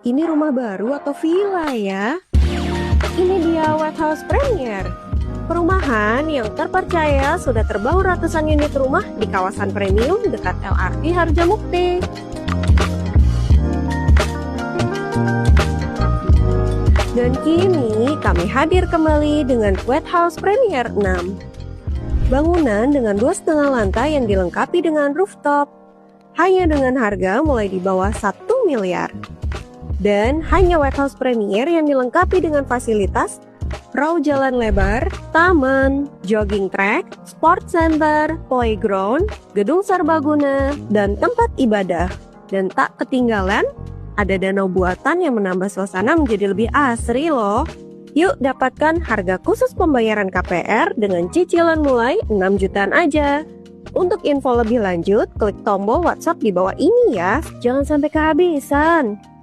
Ini rumah baru atau villa ya? Ini dia White House Premier. Perumahan yang terpercaya sudah terbangun ratusan unit rumah di kawasan premium dekat LRT Harjamukti. Dan kini kami hadir kembali dengan White House Premier 6. Bangunan dengan 2,5 lantai yang dilengkapi dengan rooftop. Hanya dengan harga mulai di bawah 1 miliar. Dan hanya White House Premier yang dilengkapi dengan fasilitas perahu jalan lebar, taman, jogging track, sport center, playground, gedung serbaguna, dan tempat ibadah. Dan tak ketinggalan, ada danau buatan yang menambah suasana menjadi lebih asri loh. Yuk dapatkan harga khusus pembayaran KPR dengan cicilan mulai 6 jutaan aja. Untuk info lebih lanjut, klik tombol WhatsApp di bawah ini ya. Jangan sampai kehabisan.